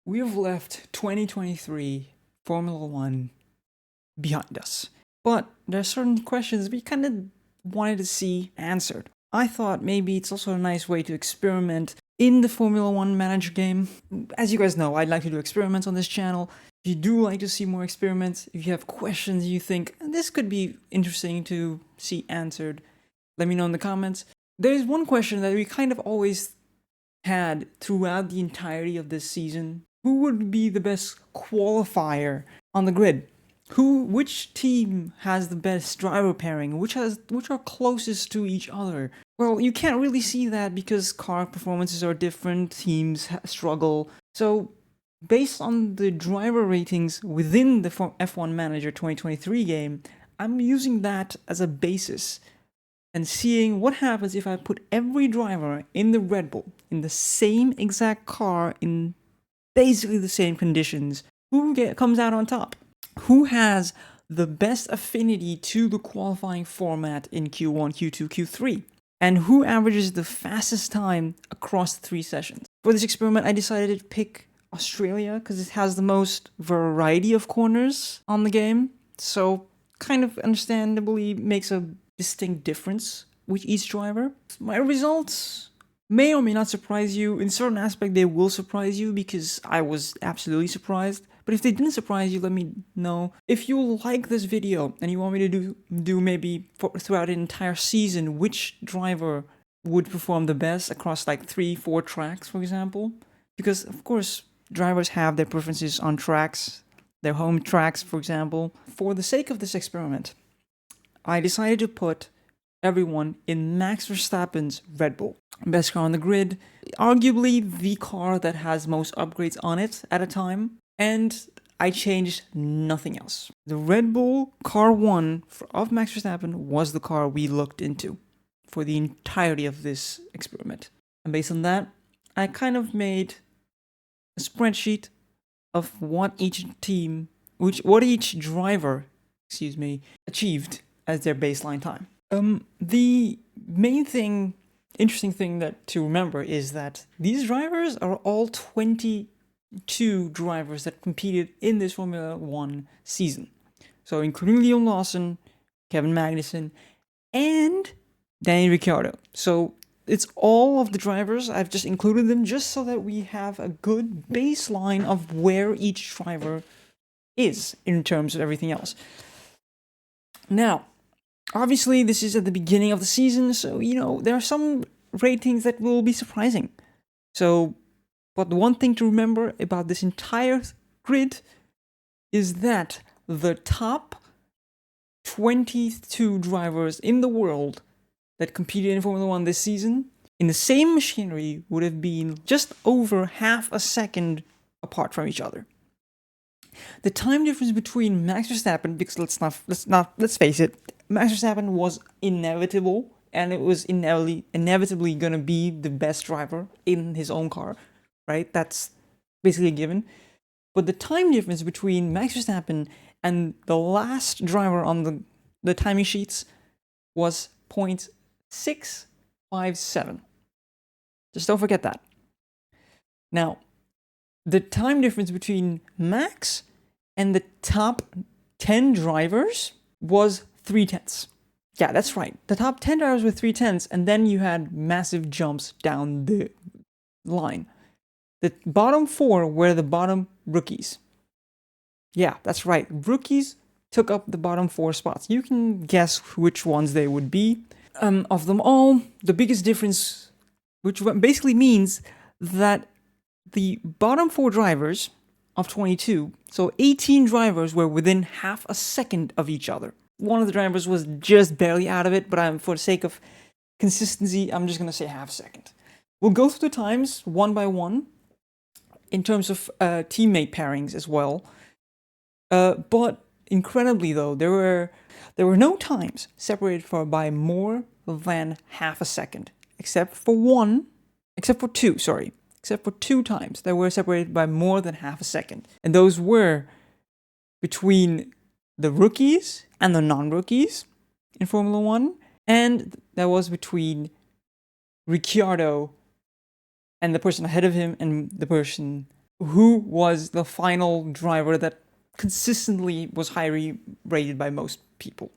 We have left 2023 Formula One behind us. But there are certain questions we kind of wanted to see answered. I thought maybe it's also a nice way to experiment in the Formula One manager game. As you guys know, I'd like to do experiments on this channel. If you do like to see more experiments, if you have questions you think this could be interesting to see answered, let me know in the comments. There's one question that we kind of always had throughout the entirety of this season. Who would be the best qualifier on the grid? Which team has the best driver pairing? Which are closest to each other? Well, you can't really see that because car performances are different, teams struggle. So, based on the driver ratings within the F1 Manager 2023 game, I'm using that as a basis and seeing what happens if I put every driver in the Red Bull in the same exact car in basically the same conditions. Who comes out on top? Who has the best affinity to the qualifying format in Q1, Q2, Q3? And who averages the fastest time across the 3 sessions? For this experiment, I decided to pick Australia because it has the most variety of corners on the game. So, kind of understandably makes a distinct difference with each driver. My results may or may not surprise you. In certain aspect, they will surprise you because I was absolutely surprised. But if they didn't surprise you, let me know. If you like this video and you want me to do maybe throughout an entire season, which driver would perform the best across like 3-4 tracks, for example? Because of course, drivers have their preferences on tracks, their home tracks, for example. For the sake of this experiment, I decided to put everyone in Max Verstappen's Red Bull. Best car on the grid, arguably the car that has most upgrades on it at a time, and I changed nothing else. The Red Bull Car 1 of Max Verstappen was the car we looked into for the entirety of this experiment. And based on that, I kind of made a spreadsheet of what each driver, achieved as their baseline time. The main interesting thing to remember is that these drivers are all 22 drivers that competed in this Formula One season. So including Liam Lawson, Kevin Magnussen, and Danny Ricciardo. So it's all of the drivers. I've just included them just so that we have a good baseline of where each driver is in terms of everything else. Now, obviously, this is at the beginning of the season, so, there are some ratings that will be surprising. But the one thing to remember about this entire grid is that the top 22 drivers in the world that competed in Formula One this season, in the same machinery, would have been just over half a second apart from each other. The time difference between Max Verstappen, because let's face it, Max Verstappen was inevitable, and it was inevitably gonna be the best driver in his own car, right? That's basically a given. But the time difference between Max Verstappen and the last driver on the timing sheets was 0.657. Just don't forget that. Now, the time difference between Max and the top 10 drivers was 0.3. Yeah, that's right. The top 10 drivers were 0.3, and then you had massive jumps down the line. The bottom 4 were the bottom rookies. Yeah, that's right. Rookies took up the bottom 4 spots. You can guess which ones they would be. Of them all, the biggest difference, which basically means that the bottom 4 drivers of 22, so 18 drivers were within half a second of each other. One of the drivers was just barely out of it, but for the sake of consistency, I'm just going to say half a second. We'll go through the times one by one in terms of teammate pairings as well. But incredibly, though, there were no times separated by more than half a second, except for 2 times that were separated by more than half a second. And those were between the rookies and the non-rookies in Formula One, and that was between Ricciardo and the person ahead of him and the person who was the final driver that consistently was highly rated by most people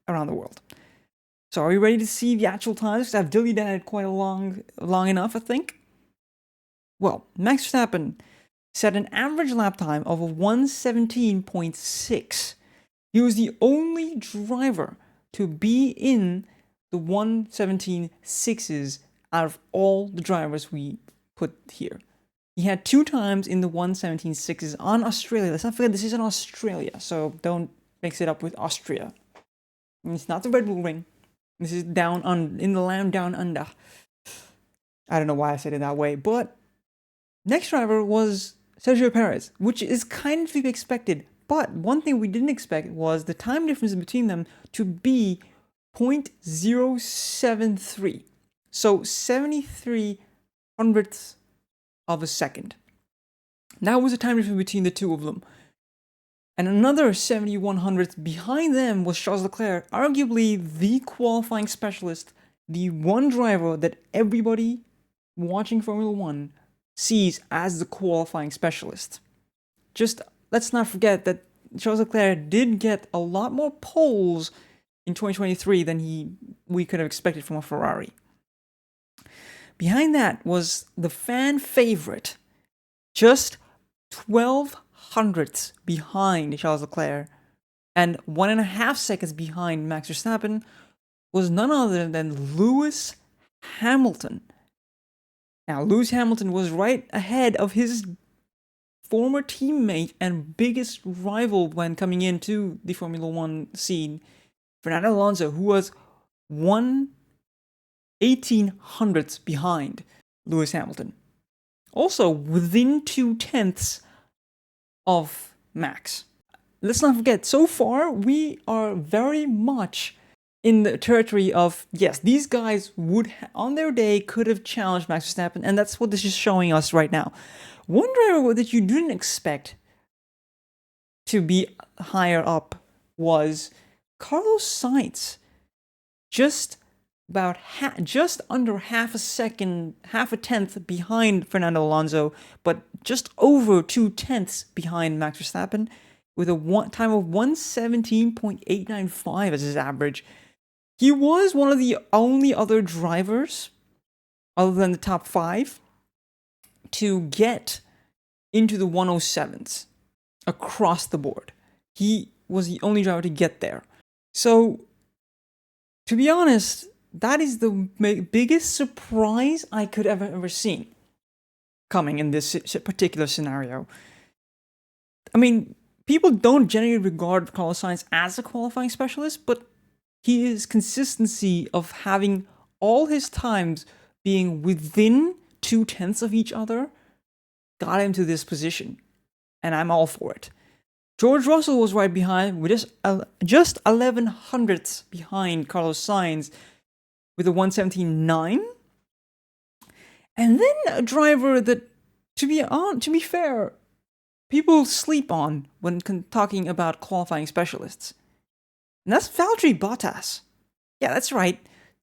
around the world. So are you ready to see the actual times? Because I've dilly dallied quite long enough, I think. Well, Max Verstappen set an average lap time of 117.6. He was the only driver to be in the 117.6s out of all the drivers we put here. He had 2 times in the 117.6s on Australia. Let's not forget this is in Australia, so don't mix it up with Austria. And it's not the Red Bull Ring. This is down in the land down under. I don't know why I said it that way, but next driver was Sergio Perez, which is kind of to be expected. But one thing we didn't expect was the time difference between them to be 0.073. So 73 hundredths of a second. That was the time difference between the two of them. And another 71 hundredths behind them was Charles Leclerc, arguably the qualifying specialist, the one driver that everybody watching Formula One sees as the qualifying specialist. Just let's not forget that Charles Leclerc did get a lot more poles in 2023 than we could have expected from a Ferrari. Behind that was the fan favorite, just 12 hundredths behind Charles Leclerc, and 1.5 seconds behind Max Verstappen was none other than Lewis Hamilton. Now, Lewis Hamilton was right ahead of his former teammate and biggest rival when coming into the Formula One scene, Fernando Alonso, who was 1/18 hundredths behind Lewis Hamilton. Also within 0.2 of Max. Let's not forget, so far we are very much in the territory of, yes, these guys would, on their day, could have challenged Max Verstappen, and that's what this is showing us right now. One driver that you didn't expect to be higher up was Carlos Sainz. Just under half a tenth behind Fernando Alonso, but just over 0.2 behind Max Verstappen, with a time of 117.895 as his average. He was one of the only other drivers, other than the top 5, to get into the 107s across the board. He was the only driver to get there. So, to be honest, that is the biggest surprise I could ever seen coming in this particular scenario. I mean, people don't generally regard Carlos Sainz as a qualifying specialist, but his consistency of having all his times being within 0.2 of each other got him to this position, and I'm all for it. George Russell was right behind, with just 11 hundredths behind Carlos Sainz, with a 117.9. And then a driver that, to be fair, people sleep on when talking about qualifying specialists. And that's Valtteri Bottas. Yeah, that's right.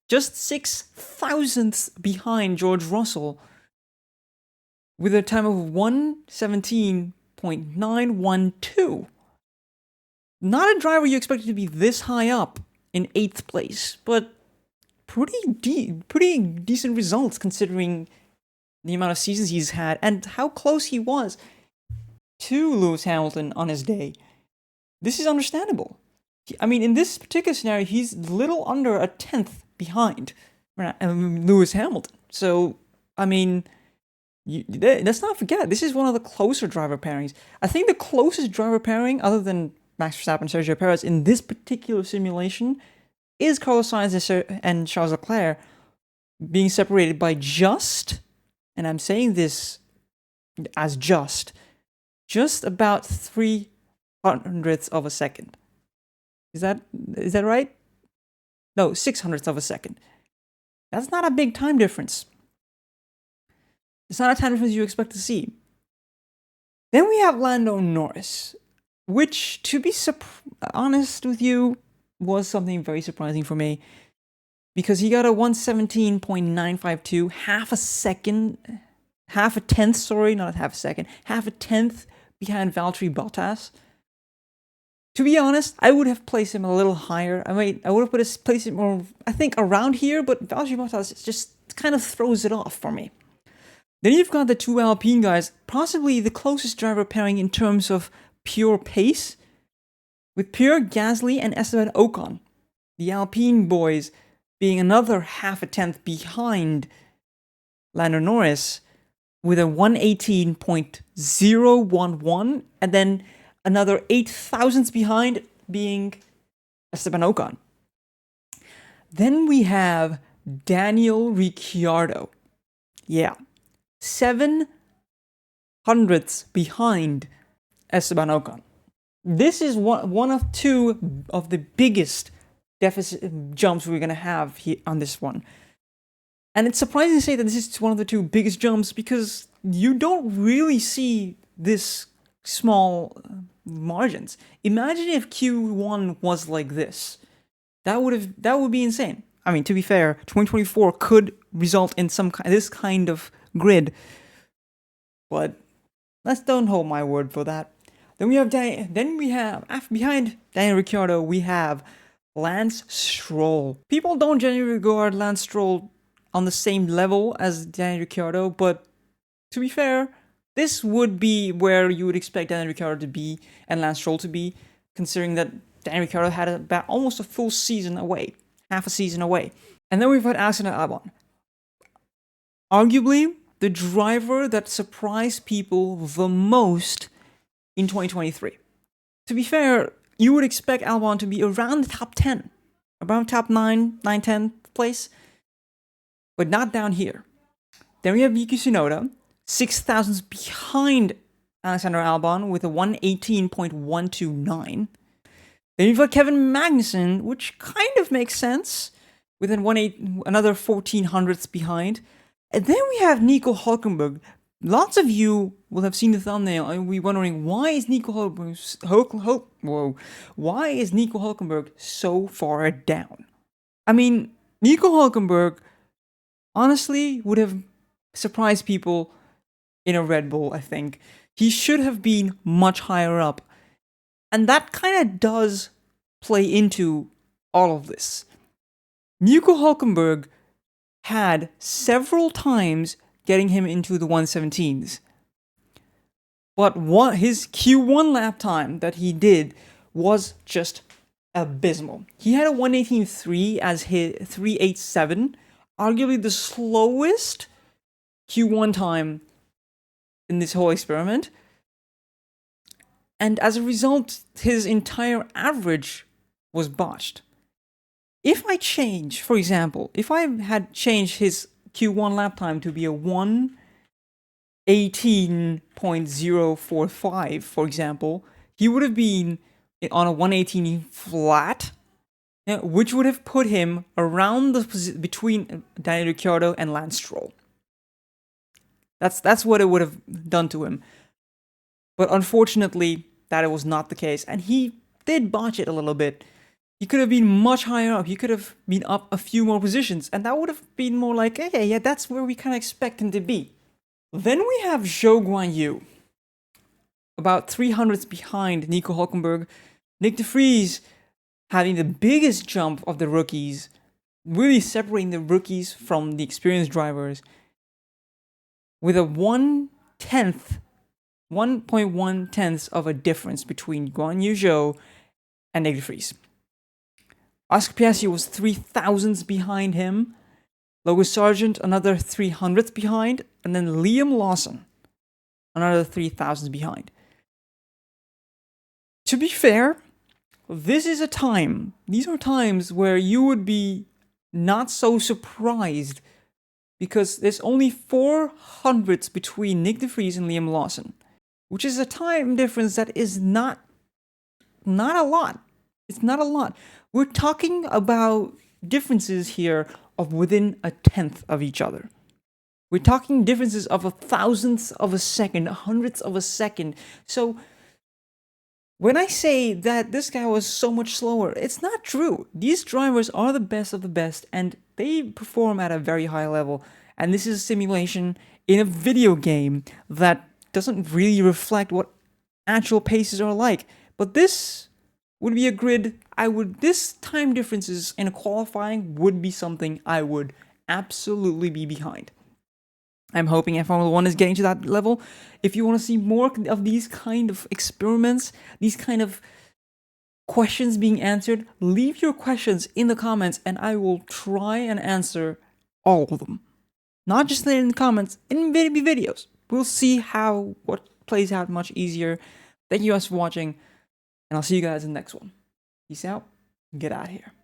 Just 6 thousandths behind George Russell, with a time of 117.912. Not a driver you expected to be this high up in 8th place, but pretty decent results considering the amount of seasons he's had and how close he was to Lewis Hamilton on his day. This is understandable. I mean, in this particular scenario, he's little under a 10th behind Lewis Hamilton. So, I mean, let's not forget, this is one of the closer driver pairings. I think the closest driver pairing, other than Max Verstappen and Sergio Perez, in this particular simulation is Carlos Sainz and Charles Leclerc, being separated by just, and I'm saying this as just about 3 hundredths of a second. Is that right? No, 6 hundredths of a second. That's not a big time difference. It's not a time difference you expect to see. Then we have Lando Norris, which, to be honest with you, was something very surprising for me, because he got a 117.952, half a second half a tenth, sorry, not half a second, half a tenth behind Valtteri Bottas. To be honest, I would have placed him a little higher. I would have placed him more, I think, around here, but Valtteri Bottas just kind of throws it off for me. Then you've got the two Alpine guys, possibly the closest driver pairing in terms of pure pace, with Pierre Gasly and Esteban Ocon. The Alpine boys being another half a tenth behind Lando Norris with a 118.011, and then another 8 thousandths behind being Esteban Ocon. Then we have Daniel Ricciardo. Yeah, 7 hundredths behind Esteban Ocon. This is one of two of the biggest deficit jumps we're going to have here on this one. And it's surprising to say that this is one of the two biggest jumps because you don't really see this small margins. Imagine if Q1 was like this. That would be insane. I mean, to be fair, 2024 could result in this kind of grid, but let's don't hold my word for that. Then we have behind Daniel Ricciardo, we have Lance Stroll. People don't generally regard Lance Stroll on the same level as Daniel Ricciardo, but to be fair, this would be where you would expect Daniel Ricciardo to be and Lance Stroll to be, considering that Daniel Ricciardo had about almost a full season away, half a season away. And then we've got Alexander Albon. Arguably, the driver that surprised people the most in 2023. To be fair, you would expect Albon to be around the top 10, around top 9, 10 place, but not down here. Then we have Yuki Tsunoda, 6 thousandths behind Alexander Albon with a 118.129. Then you've got Kevin Magnussen, which kind of makes sense, with another 14 hundredths behind. And then we have Nico Hülkenberg. Lots of you will have seen the thumbnail and be wondering, why is Nico Hülkenberg so far down? I mean, Nico Hülkenberg honestly would have surprised people in a Red Bull, I think. He should have been much higher up. And that kind of does play into all of this. Nico Hülkenberg had several times getting him into the 117s. But his Q1 lap time that he did was just abysmal. He had a 118.3 as his 3.87, arguably the slowest Q1 time in this whole experiment. And as a result, his entire average was botched. If I change, for example, if I had changed his Q1 lap time to be a 118.045, for example, he would have been on a 118 flat, which would have put him around between Daniel Ricciardo and Lance Stroll. That's what it would have done to him. But unfortunately, that was not the case, and he did botch it a little bit. He could have been much higher up. He could have been up a few more positions, and that would have been more like, okay, yeah, that's where we kind of expect him to be. Then we have Zhou Guanyu, about 300ths behind Nico Hülkenberg. Nick de Vries having the biggest jump of the rookies, really separating the rookies from the experienced drivers, with a 1.1 tenths of a difference between Guanyu Zhou and Nick de Vries. Oscar Piastri was 3 thousandths behind him. Logan Sargent, another 300ths behind. And then Liam Lawson, another 3 thousandths behind. To be fair, these are times where you would be not so surprised because there's only 4 hundredths between Nick de Vries and Liam Lawson, which is a time difference that is not a lot. It's not a lot. We're talking about differences here of within a tenth of each other. We're talking differences of a thousandth of a second, a hundredth of a second. So when I say that this guy was so much slower, it's not true. These drivers are the best of the best, and they perform at a very high level. And this is a simulation. in a video game that doesn't really reflect what actual paces are like. But this would be a grid this time differences in a qualifying would be something I would absolutely be behind. I'm hoping Formula 1 is getting to that level. If you want to see more of these kind of experiments, these kind of questions being answered, leave your questions in the comments and I will try and answer all of them. Not just in the comments, in videos. We'll see what plays out much easier. Thank you guys for watching, and I'll see you guys in the next one. Peace out, and get out of here.